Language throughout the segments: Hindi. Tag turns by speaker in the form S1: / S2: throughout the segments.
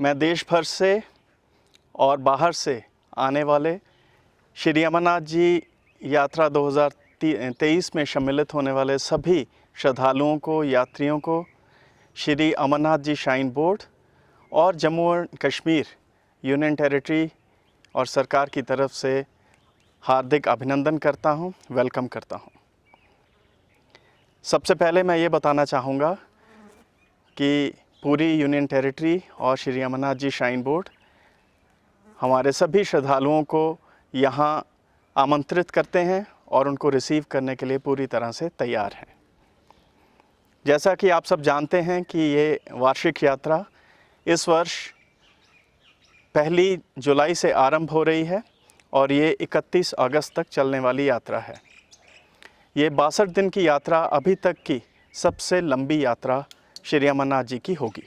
S1: मैं देश भर से और बाहर से आने वाले श्री अमरनाथ जी यात्रा 2023 में सम्मिलित होने वाले सभी श्रद्धालुओं को, यात्रियों को श्री अमरनाथ जी श्राइन बोर्ड और Jammu and Kashmir union territory और सरकार की तरफ से हार्दिक अभिनंदन करता हूं, वेलकम करता हूं। सबसे पहले मैं ये बताना चाहूँगा कि पूरी यूनियन टेरिटरी और श्री अमरनाथ जी श्राइन बोर्ड हमारे सभी श्रद्धालुओं को यहाँ आमंत्रित करते हैं और उनको रिसीव करने के लिए पूरी तरह से तैयार हैं। जैसा कि आप सब जानते हैं कि ये वार्षिक यात्रा इस वर्ष 1 जुलाई से आरंभ हो रही है और ये 31 अगस्त तक चलने वाली यात्रा है। ये 62 दिन की यात्रा अभी तक की सबसे लंबी यात्रा श्री अमरनाथ जी की होगी।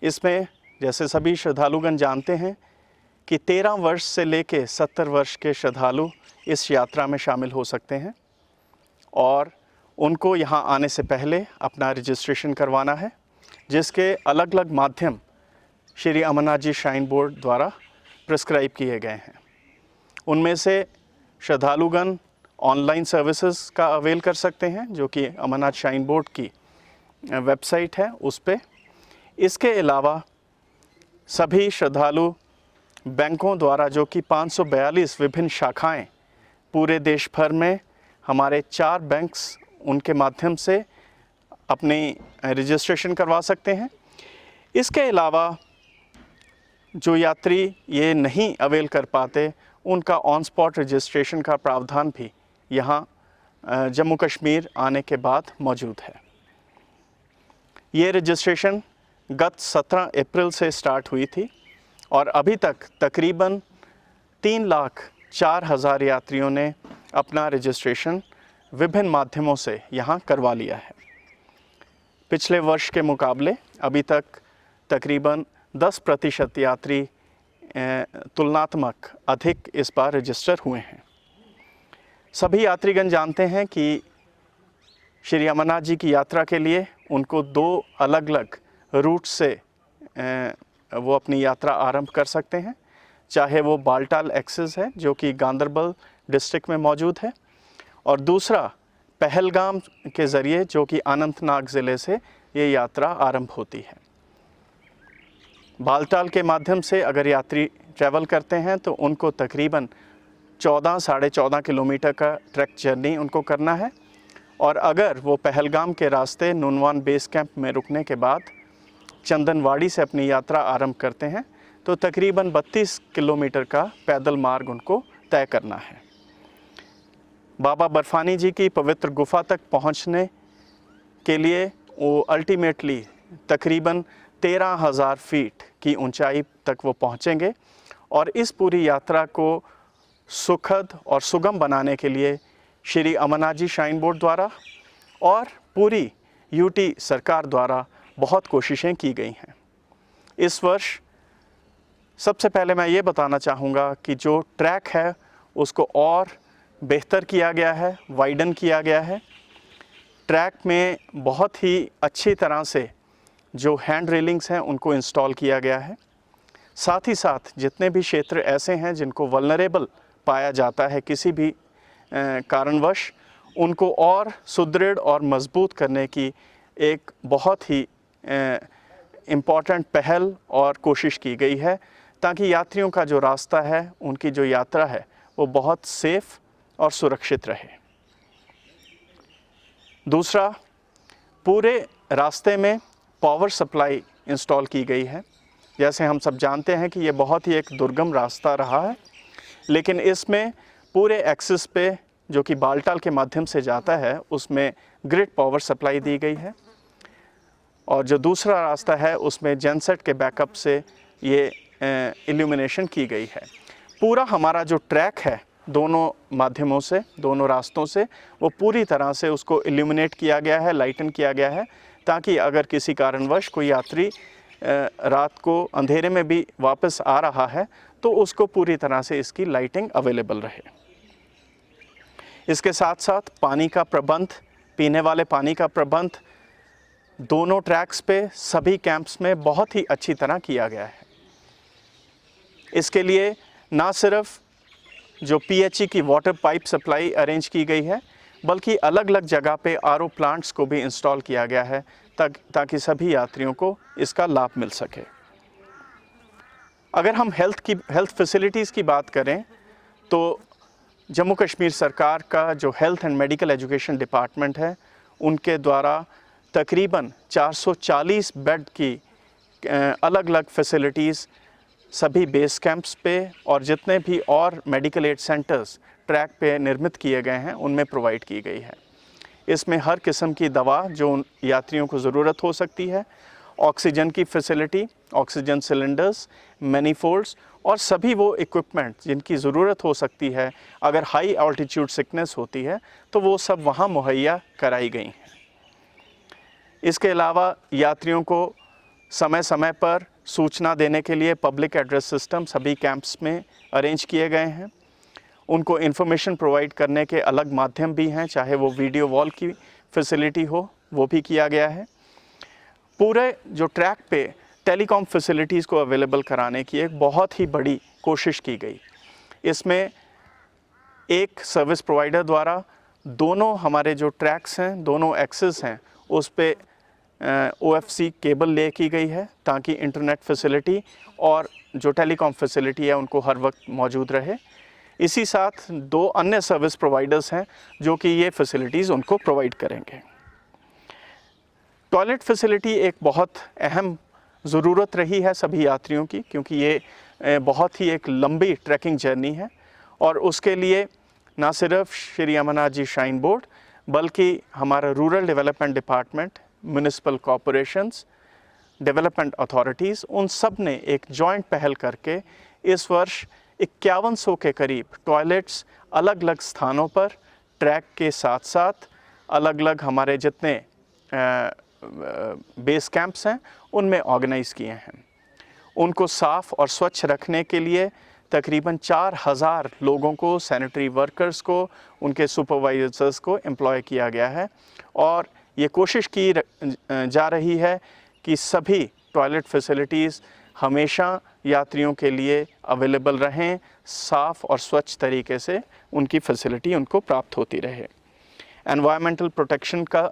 S1: इसमें जैसे सभी श्रद्धालुगण जानते हैं कि 13 वर्ष से लेके 70 वर्ष के श्रद्धालु इस यात्रा में शामिल हो सकते हैं और उनको यहाँ आने से पहले अपना रजिस्ट्रेशन करवाना है, जिसके अलग अलग माध्यम श्री अमरनाथ जी श्राइन बोर्ड द्वारा प्रिस्क्राइब किए गए हैं। उनमें से श्रद्धालुगण ऑनलाइन सर्विसेज का अवेल कर सकते हैं, जो कि अमरनाथ श्राइन बोर्ड की वेबसाइट है उस पे। इसके अलावा सभी श्रद्धालु बैंकों द्वारा, जो कि 542 विभिन्न शाखाएं पूरे देश भर में हमारे 4 बैंक्स, उनके माध्यम से अपनी रजिस्ट्रेशन करवा सकते हैं। इसके अलावा जो यात्री ये नहीं अवेल कर पाते, उनका ऑन स्पॉट रजिस्ट्रेशन का प्रावधान भी यहाँ जम्मू कश्मीर आने के बाद मौजूद है। ये रजिस्ट्रेशन गत 17 अप्रैल से स्टार्ट हुई थी और अभी तक तकरीबन 3,04,000 यात्रियों ने अपना रजिस्ट्रेशन विभिन्न माध्यमों से यहाँ करवा लिया है। पिछले वर्ष के मुकाबले अभी तक तकरीबन 10% यात्री तुलनात्मक अधिक इस बार रजिस्टर हुए हैं। सभी यात्रीगण जानते हैं कि श्री अमरनाथ जी की यात्रा के लिए उनको 2 अलग अलग रूट से वो अपनी यात्रा आरंभ कर सकते हैं। चाहे वो बालटाल एक्सेस है, जो कि गांदरबल डिस्ट्रिक्ट में मौजूद है, और दूसरा पहलगाम के ज़रिए, जो कि अनंतनाग ज़िले से ये यात्रा आरंभ होती है। बालटाल के माध्यम से अगर यात्री ट्रैवल करते हैं तो उनको तकरीबन 14 - 14.5 किलोमीटर का ट्रैक जर्नी उनको करना है, और अगर वो पहलगाम के रास्ते नुनवान बेस कैंप में रुकने के बाद चंदनवाड़ी से अपनी यात्रा आरंभ करते हैं तो तकरीबन 32 किलोमीटर का पैदल मार्ग उनको तय करना है। बाबा बर्फानी जी की पवित्र गुफा तक पहुंचने के लिए वो अल्टीमेटली तकरीबन 13,000 फीट की ऊंचाई तक वो पहुंचेंगे, और इस पूरी यात्रा को सुखद और सुगम बनाने के लिए श्री अमरनाथ जी श्राइन बोर्ड द्वारा और पूरी यूटी सरकार द्वारा बहुत कोशिशें की गई हैं। इस वर्ष सबसे पहले मैं ये बताना चाहूँगा कि जो ट्रैक है उसको और बेहतर किया गया है, वाइडन किया गया है। ट्रैक में बहुत ही अच्छी तरह से जो हैंड रेलिंग्स हैं उनको इंस्टॉल किया गया है। साथ ही साथ जितने भी क्षेत्र ऐसे हैं जिनको वल्नरेबल पाया जाता है किसी भी कारणवश, उनको और सुदृढ़ और मजबूत करने की एक बहुत ही इम्पॉर्टेंट पहल और कोशिश की गई है, ताकि यात्रियों का जो रास्ता है, उनकी जो यात्रा है, वो बहुत सेफ और सुरक्षित रहे। दूसरा, पूरे रास्ते में पावर सप्लाई इंस्टॉल की गई है। जैसे हम सब जानते हैं कि ये बहुत ही एक दुर्गम रास्ता रहा है, लेकिन इसमें पूरे एक्सिस पे, जो कि बालटाल के माध्यम से जाता है, उसमें ग्रिड पावर सप्लाई दी गई है, और जो दूसरा रास्ता है उसमें जेनसेट के बैकअप से ये इल्यूमिनेशन की गई है। पूरा हमारा जो ट्रैक है दोनों माध्यमों से, दोनों रास्तों से, वो पूरी तरह से उसको इल्यूमिनेट किया गया है, लाइटन किया गया है, ताकि अगर किसी कारणवश कोई यात्री रात को अंधेरे में भी वापस आ रहा है तो उसको पूरी तरह से इसकी लाइटिंग अवेलेबल रहे। इसके साथ साथ पानी का प्रबंध, पीने वाले पानी का प्रबंध दोनों ट्रैक्स पे सभी कैंप्स में बहुत ही अच्छी तरह किया गया है। इसके लिए ना सिर्फ जो PHE की वाटर पाइप सप्लाई अरेंज की गई है, बल्कि अलग अलग जगह पे RO प्लांट्स को भी इंस्टॉल किया गया है ताकि सभी यात्रियों को इसका लाभ मिल सके। अगर हम हेल्थ फैसिलिटीज़ की बात करें तो जम्मू कश्मीर सरकार का जो health and medical education department है, उनके द्वारा तकरीबन 440 बेड की अलग अलग फैसिलिटीज़ सभी बेस कैंप्स पे और जितने भी और मेडिकल एड सेंटर्स ट्रैक पे निर्मित किए गए हैं उनमें प्रोवाइड की गई है। इसमें हर किस्म की दवा जो यात्रियों को ज़रूरत हो सकती है, ऑक्सीजन की फैसिलिटी, ऑक्सीजन सिलेंडर्स, मैनीफोल्ड्स और सभी वो इक्विपमेंट जिनकी ज़रूरत हो सकती है अगर हाई ऑल्टीट्यूड सिकनेस होती है तो वो सब वहाँ मुहैया कराई गई हैं। इसके अलावा यात्रियों को समय समय पर सूचना देने के लिए पब्लिक एड्रेस सिस्टम सभी कैंप्स में अरेंज किए गए हैं। उनको इन्फॉर्मेशन प्रोवाइड करने के अलग माध्यम भी हैं, चाहे वो वीडियो वॉल की फैसिलिटी हो, वो भी किया गया है। पूरे जो ट्रैक पे टेलीकॉम फैसिलिटीज़ को अवेलेबल कराने की एक बहुत ही बड़ी कोशिश की गई। इसमें एक सर्विस प्रोवाइडर द्वारा दोनों हमारे जो ट्रैक्स हैं, दोनों एक्सेस हैं, उस पे OFC केबल ले की गई है ताकि इंटरनेट फैसिलिटी और जो टेलीकॉम फैसिलिटी है उनको हर वक्त मौजूद रहे। इसी साथ 2 अन्य सर्विस प्रोवाइडर्स हैं जो कि ये फैसिलिटीज़ उनको प्रोवाइड करेंगे। टॉयलेट फैसिलिटी एक बहुत अहम ज़रूरत रही है सभी यात्रियों की, क्योंकि ये बहुत ही एक लंबी ट्रैकिंग जर्नी है और उसके लिए ना सिर्फ श्री अमरनाथ जी श्राइन बोर्ड बल्कि हमारा rural development department, municipal corporations, development authorities, उन सब ने एक जॉइंट पहल करके इस वर्ष 5100 के करीब टॉयलेट्स अलग अलग स्थानों पर ट्रैक के साथ साथ अलग अलग हमारे जितने बेस कैंप्स हैं उनमें ऑर्गेनाइज़ किए हैं। उनको साफ़ और स्वच्छ रखने के लिए तकरीबन 4000 लोगों को, सैनिटरी वर्कर्स को, उनके सुपरवाइजर्स को एम्प्लॉय किया गया है और ये कोशिश की जा रही है कि सभी टॉयलेट फैसिलिटीज़ हमेशा यात्रियों के लिए अवेलेबल रहें, साफ़ और स्वच्छ तरीके से उनकी फैसिलिटी उनको प्राप्त होती रहे। एनवायरमेंटल प्रोटेक्शन का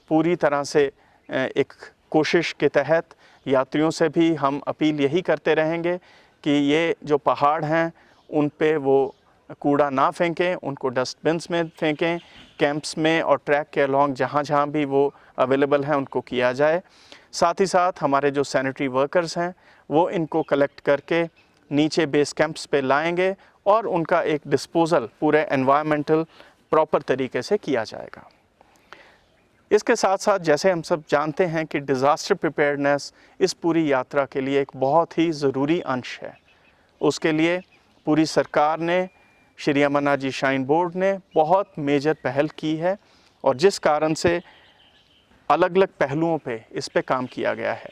S1: पूरी तरह से एक कोशिश के तहत यात्रियों से भी हम अपील यही करते रहेंगे कि ये जो पहाड़ हैं उन पे वो कूड़ा ना फेंकें, उनको डस्टबिन्स में फेंकें, कैंप्स में और ट्रैक के अलॉन्ग जहाँ जहाँ भी वो अवेलेबल हैं उनको किया जाए। साथ ही साथ हमारे जो सैनिटरी वर्कर्स हैं वो इनको कलेक्ट करके नीचे बेस कैंप्स पे लाएंगे और उनका एक डिस्पोज़ल पूरे एनवायरमेंटल प्रॉपर तरीके से किया जाएगा। इसके साथ साथ जैसे हम सब जानते हैं कि डिज़ास्टर प्रिपेयर्डनेस इस पूरी यात्रा के लिए एक बहुत ही ज़रूरी अंश है। उसके लिए पूरी सरकार ने, श्री अमरनाथ जी श्राइन बोर्ड ने बहुत मेजर पहल की है और जिस कारण से अलग अलग पहलुओं पे इस पे काम किया गया है।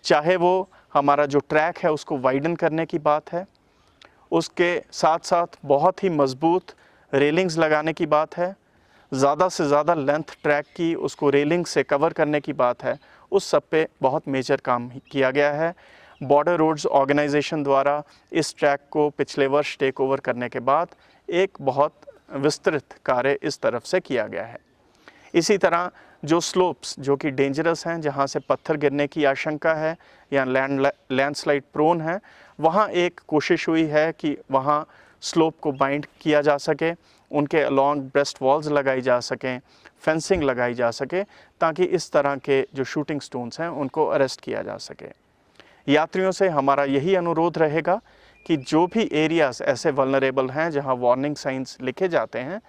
S1: चाहे वो हमारा जो ट्रैक है उसको वाइडन करने की बात है, उसके साथ साथ बहुत ही मज़बूत रेलिंग्स लगाने की बात है, ज़्यादा से ज़्यादा लेंथ ट्रैक की उसको रेलिंग से कवर करने की बात है, उस सब पे बहुत मेजर काम किया गया है। बॉर्डर रोड्स ऑर्गेनाइजेशन द्वारा इस ट्रैक को पिछले वर्ष टेक ओवर करने के बाद एक बहुत विस्तृत कार्य इस तरफ से किया गया है। इसी तरह जो स्लोप्स जो कि डेंजरस हैं, जहां से पत्थर गिरने की आशंका है या लैंडस्लाइड प्रोन है, वहां एक कोशिश हुई है कि वहां स्लोप को बाइंड किया जा सके, उनके अलॉन्ग ब्रेस्ट वॉल्स लगाई जा सकें, फेंसिंग लगाई जा सके, ताकि इस तरह के जो शूटिंग स्टोन्स हैं उनको अरेस्ट किया जा सके। यात्रियों से हमारा यही अनुरोध रहेगा कि जो भी एरियाज़ ऐसे वल्नरेबल हैं जहां वार्निंग साइंस लिखे जाते हैं,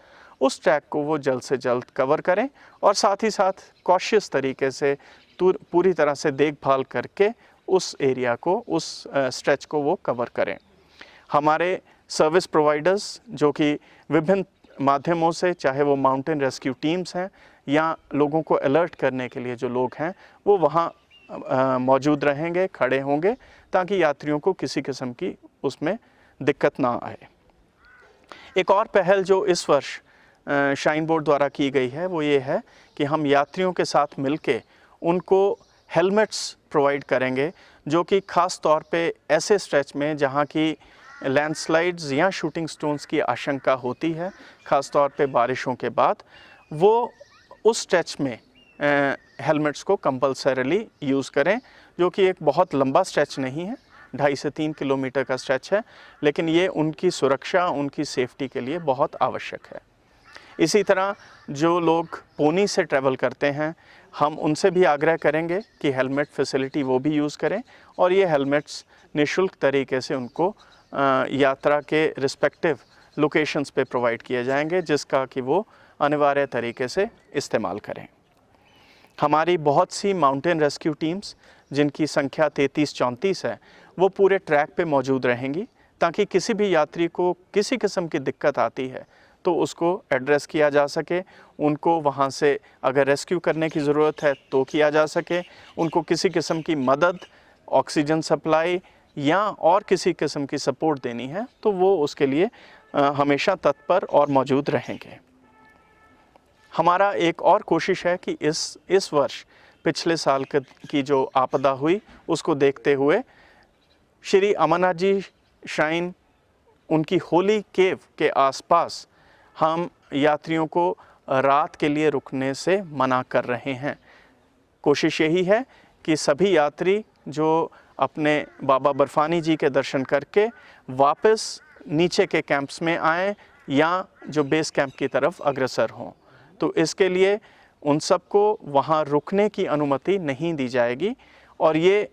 S1: उस ट्रैक को वो जल्द से जल्द कवर करें और साथ ही साथ कॉशियस तरीके से पूरी तरह से देखभाल करके उस एरिया को, उस स्ट्रेच को वो कवर करें। हमारे सर्विस प्रोवाइडर्स जो कि विभिन्न माध्यमों से, चाहे वो माउंटेन रेस्क्यू टीम्स हैं या लोगों को अलर्ट करने के लिए जो लोग हैं, वो वहाँ मौजूद रहेंगे, खड़े होंगे, ताकि यात्रियों को किसी किस्म की उसमें दिक्कत ना आए। एक और पहल जो इस वर्ष श्राइन बोर्ड द्वारा की गई है वो ये है कि हम यात्रियों के साथ मिलके उनको हेलमेट्स प्रोवाइड करेंगे, जो कि ख़ास तौर पे ऐसे स्ट्रेच में जहाँ की लैंडस्लाइड्स या शूटिंग स्टोन्स की आशंका होती है, ख़ास तौर पे बारिशों के बाद, वो उस स्ट्रेच में हेलमेट्स को कंपल्सरीली यूज़ करें, जो कि एक बहुत लंबा स्ट्रेच नहीं है, 2.5 से 3 किलोमीटर का स्ट्रेच है, लेकिन ये उनकी सुरक्षा, उनकी सेफ्टी के लिए बहुत आवश्यक है। इसी तरह जो लोग पोनी से ट्रैवल करते हैं, हम उनसे भी आग्रह करेंगे कि हेलमेट फैसिलिटी वो भी यूज़ करें, और ये हेलमेट्स निःशुल्क तरीके से उनको यात्रा के रिस्पेक्टिव लोकेशंस पे प्रोवाइड किए जाएंगे, जिसका कि वो अनिवार्य तरीके से इस्तेमाल करें। हमारी बहुत सी माउंटेन रेस्क्यू टीम्स, जिनकी संख्या 33-34 है, वो पूरे ट्रैक पे मौजूद रहेंगी, ताकि किसी भी यात्री को किसी किस्म की दिक्कत आती है तो उसको एड्रेस किया जा सके, उनको वहाँ से अगर रेस्क्यू करने की ज़रूरत है तो किया जा सके, उनको किसी किस्म की मदद, ऑक्सीजन सप्लाई या और किसी किस्म की सपोर्ट देनी है तो वो उसके लिए हमेशा तत्पर और मौजूद रहेंगे। हमारा एक और कोशिश है कि इस वर्ष पिछले साल की जो आपदा हुई उसको देखते हुए श्री अमरनाथ जी श्राइन, उनकी होली केव के आसपास हम यात्रियों को रात के लिए रुकने से मना कर रहे हैं। कोशिश यही है कि सभी यात्री जो अपने बाबा बर्फानी जी के दर्शन करके वापस नीचे के कैंप्स में आएँ या जो बेस कैंप की तरफ अग्रसर हों, तो इसके लिए उन सबको वहाँ रुकने की अनुमति नहीं दी जाएगी। और ये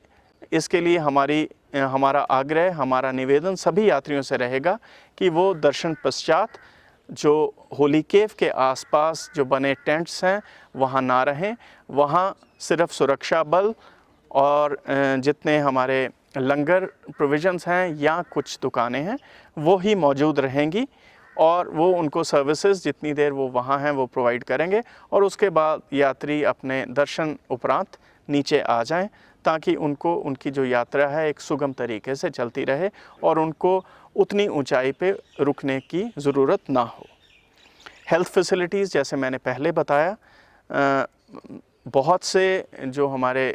S1: इसके लिए हमारा आग्रह, हमारा निवेदन सभी यात्रियों से रहेगा कि वो दर्शन पश्चात जो होली केव के आसपास जो बने टेंट्स हैं वहाँ ना रहें। वहाँ सिर्फ सुरक्षा बल और जितने हमारे लंगर प्रोविज़न्स हैं या कुछ दुकानें हैं वो ही मौजूद रहेंगी, और वो उनको सर्विसेज जितनी देर वो वहाँ हैं वो प्रोवाइड करेंगे, और उसके बाद यात्री अपने दर्शन उपरांत नीचे आ जाएं, ताकि उनको उनकी जो यात्रा है एक सुगम तरीके से चलती रहे और उनको उतनी ऊंचाई पे रुकने की ज़रूरत ना हो। हेल्थ फैसिलिटीज़, जैसे मैंने पहले बताया, बहुत से जो हमारे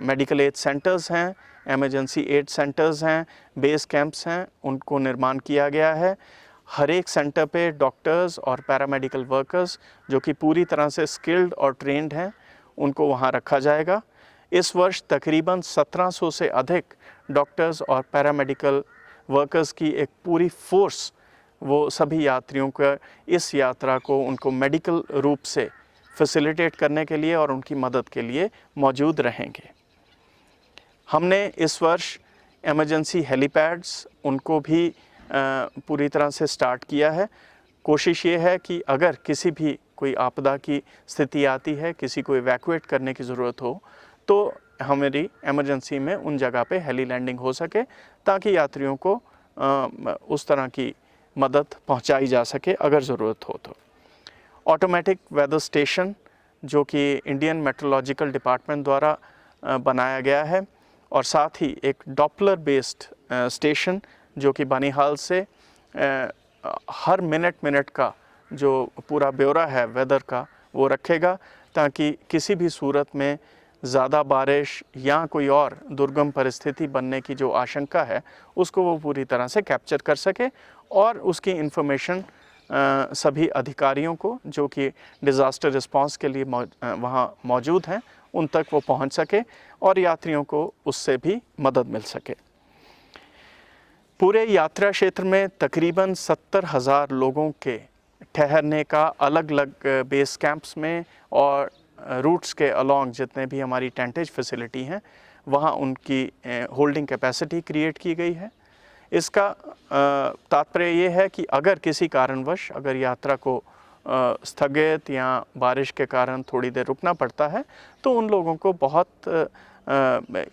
S1: मेडिकल एड सेंटर्स हैं, एमरजेंसी एड सेंटर्स हैं, बेस कैंप्स हैं, उनको निर्माण किया गया है। हर एक सेंटर पे डॉक्टर्स और पैरामेडिकल वर्कर्स जो कि पूरी तरह से स्किल्ड और ट्रेंड हैं, उनको वहाँ रखा जाएगा। इस वर्ष तकरीबन 1700 से अधिक डॉक्टर्स और पैरामेडिकल वर्कर्स की एक पूरी फोर्स वो सभी यात्रियों का इस यात्रा को उनको मेडिकल रूप से फैसिलिटेट करने के लिए और उनकी मदद के लिए मौजूद रहेंगे। हमने इस वर्ष एमरजेंसी हेलीपैड्स उनको भी पूरी तरह से स्टार्ट किया है। कोशिश ये है कि अगर किसी भी कोई आपदा की स्थिति आती है, किसी को इवैक्यूएट करने की ज़रूरत हो, तो हमारी एमरजेंसी में उन जगह पे हेली लैंडिंग हो सके, ताकि यात्रियों को उस तरह की मदद पहुंचाई जा सके अगर ज़रूरत हो तो। ऑटोमेटिक वेदर स्टेशन जो कि इंडियन मेट्रोलॉजिकल डिपार्टमेंट द्वारा बनाया गया है, और साथ ही एक डॉपलर बेस्ड स्टेशन जो कि बनिहाल से हर मिनट का जो पूरा ब्यौरा है वेदर का वो रखेगा, ताकि किसी भी सूरत में ज़्यादा बारिश या कोई और दुर्गम परिस्थिति बनने की जो आशंका है उसको वो पूरी तरह से कैप्चर कर सके, और उसकी इन्फॉर्मेशन सभी अधिकारियों को जो कि डिज़ास्टर रिस्पांस के लिए वहाँ मौजूद हैं उन तक वो पहुँच सके और यात्रियों को उससे भी मदद मिल सके। पूरे यात्रा क्षेत्र में तकरीबन 70,000 लोगों के ठहरने का अलग अलग बेस कैंप्स में और रूट्स के अलॉन्ग जितने भी हमारी टेंटेज फैसिलिटी हैं वहाँ उनकी होल्डिंग कैपेसिटी क्रिएट की गई है। इसका तात्पर्य ये है कि अगर किसी कारणवश अगर यात्रा को स्थगित या बारिश के कारण थोड़ी देर रुकना पड़ता है तो उन लोगों को बहुत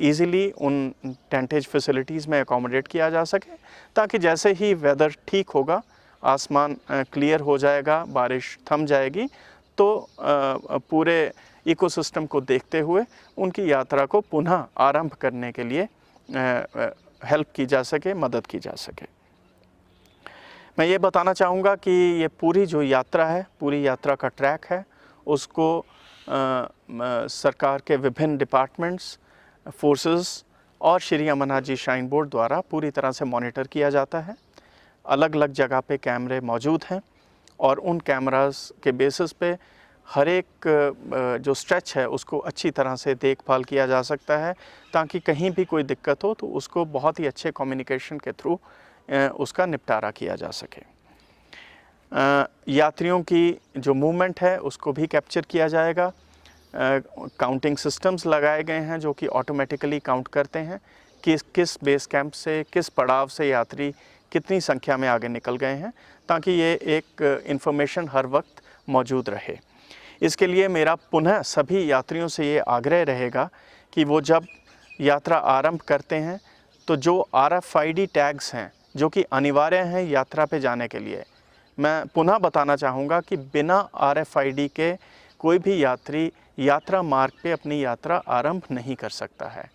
S1: ईज़िली उन टेंटेज फैसिलिटीज़ में अकोमोडेट किया जा सके, ताकि जैसे ही वेदर ठीक होगा, आसमान क्लियर हो जाएगा, बारिश थम जाएगी, तो पूरे इकोसिस्टम को देखते हुए उनकी यात्रा को पुनः आरंभ करने के लिए हेल्प की जा सके, मदद की जा सके। मैं ये बताना चाहूँगा कि ये पूरी जो यात्रा है, पूरी यात्रा का ट्रैक है, उसको सरकार के विभिन्न डिपार्टमेंट्स, फोर्सेस और श्री अमरनाथ जी श्राइन बोर्ड द्वारा पूरी तरह से मॉनिटर किया जाता है। अलग अलग जगह पे कैमरे मौजूद हैं और उन कैमरास के बेसिस पे हर एक जो स्ट्रेच है उसको अच्छी तरह से देखभाल किया जा सकता है, ताकि कहीं भी कोई दिक्कत हो तो उसको बहुत ही अच्छे कम्युनिकेशन के थ्रू उसका निपटारा किया जा सके। यात्रियों की जो मूवमेंट है उसको भी कैप्चर किया जाएगा। काउंटिंग सिस्टम्स लगाए गए हैं जो कि ऑटोमेटिकली काउंट करते हैं कि किस बेस कैंप से, किस पड़ाव से यात्री कितनी संख्या में आगे निकल गए हैं, ताकि ये एक इन्फॉर्मेशन हर वक्त मौजूद रहे। इसके लिए मेरा पुनः सभी यात्रियों से ये आग्रह रहेगा कि वो जब यात्रा आरंभ करते हैं तो जो RFID टैग्स हैं जो कि अनिवार्य हैं यात्रा पे जाने के लिए, मैं पुनः बताना चाहूँगा कि बिना RFID के कोई भी यात्री यात्रा मार्ग पे अपनी यात्रा आरंभ नहीं कर सकता है।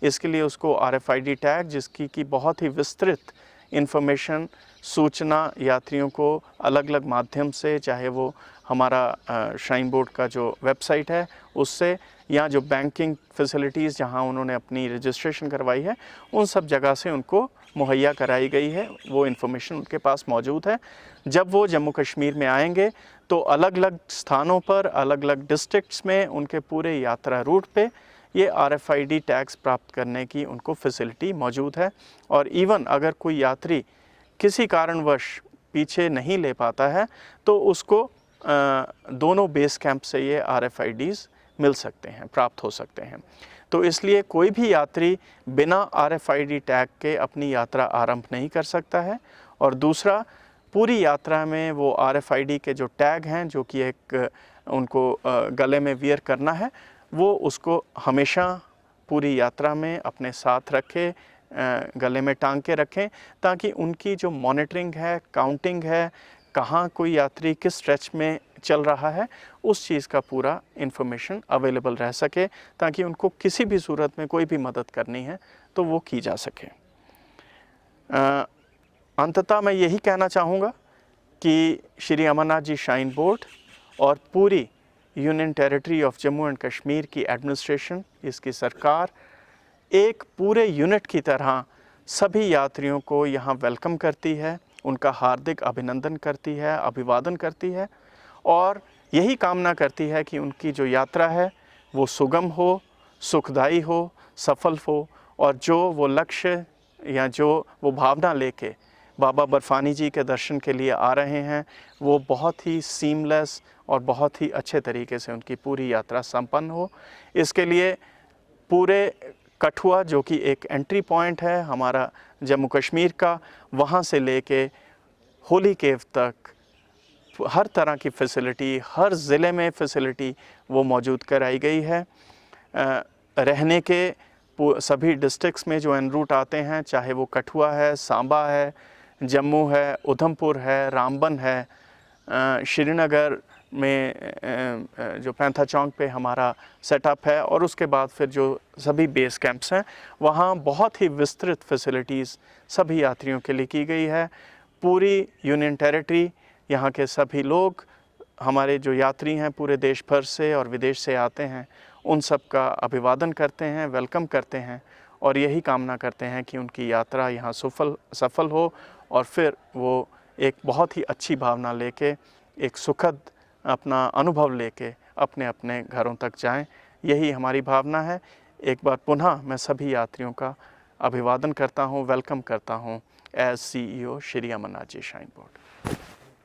S1: इसके लिए उसको RFID टैग, जिसकी कि बहुत ही विस्तृत इन्फॉर्मेशन, सूचना यात्रियों को अलग अलग माध्यम से, चाहे वो हमारा श्राइन बोर्ड का जो वेबसाइट है उससे, या जो बैंकिंग फैसिलिटीज़ जहां उन्होंने अपनी रजिस्ट्रेशन करवाई है उन सब जगह से उनको मुहैया कराई गई है, वो इन्फॉर्मेशन उनके पास मौजूद है। जब वो जम्मू कश्मीर में आएंगे तो अलग अलग स्थानों पर, अलग अलग डिस्ट्रिक्ट्स में उनके पूरे यात्रा रूट पे ये RFID टैग्स प्राप्त करने की उनको फैसिलिटी मौजूद है। और इवन अगर कोई यात्री किसी कारणवश पीछे नहीं ले पाता है तो उसको दोनों बेस कैंप से ये RFIDs मिल सकते हैं, प्राप्त हो सकते हैं। तो इसलिए कोई भी यात्री बिना RFID टैग के अपनी यात्रा आरंभ नहीं कर सकता है। और दूसरा, पूरी यात्रा में वो RFID के जो टैग हैं जो कि एक उनको गले में वियर करना है, वो उसको हमेशा पूरी यात्रा में अपने साथ रखें, गले में टांग के रखें, ताकि उनकी जो मॉनिटरिंग है, काउंटिंग है, कहाँ कोई यात्री किस स्ट्रेच में चल रहा है, उस चीज़ का पूरा इन्फॉर्मेशन अवेलेबल रह सके, ताकि उनको किसी भी सूरत में कोई भी मदद करनी है तो वो की जा सके। अंततः मैं यही कहना चाहूँगा कि श्री अमरनाथ जी श्राइन बोर्ड और पूरी union territory of Jammu and Kashmir की एडमिनिस्ट्रेशन, इसकी सरकार एक पूरे यूनिट की तरह सभी यात्रियों को यहाँ वेलकम करती है, उनका हार्दिक अभिनंदन करती है, अभिवादन करती है और यही कामना करती है कि उनकी जो यात्रा है वो सुगम हो, सुखदायी हो, सफल हो, और जो वो लक्ष्य या जो वो भावना लेके बाबा बर्फानी जी के दर्शन के लिए आ रहे हैं वो बहुत ही सीमलेस और बहुत ही अच्छे तरीके से उनकी पूरी यात्रा संपन्न हो। इसके लिए पूरे कठुआ, जो कि एक एंट्री पॉइंट है हमारा जम्मू कश्मीर का, वहाँ से लेके होली केव तक हर तरह की फैसिलिटी, हर ज़िले में फैसिलिटी वो मौजूद कराई गई है। रहने के सभी डिस्ट्रिक्ट्स में जो एन रूट आते हैं, चाहे वो कठुआ है, सांबा है, जम्मू है, उधमपुर है, रामबन है, श्रीनगर में जो पैंथा चौक पे हमारा सेटअप है, और उसके बाद फिर जो सभी बेस कैंप्स हैं वहाँ बहुत ही विस्तृत फैसिलिटीज़ सभी यात्रियों के लिए की गई है। पूरी यूनियन टेरिटरी, यहाँ के सभी लोग, हमारे जो यात्री हैं पूरे देश भर से और विदेश से आते हैं, उन सब का अभिवादन करते हैं, वेलकम करते हैं और यही कामना करते हैं कि उनकी यात्रा यहाँ सफल हो और फिर वो एक बहुत ही अच्छी भावना लेके, एक सुखद अपना अनुभव लेके अपने अपने घरों तक जाएं। यही हमारी भावना है। एक बार पुनः मैं सभी यात्रियों का अभिवादन करता हूँ, वेलकम करता हूँ as CEO Shri Amarnath ji shrine board.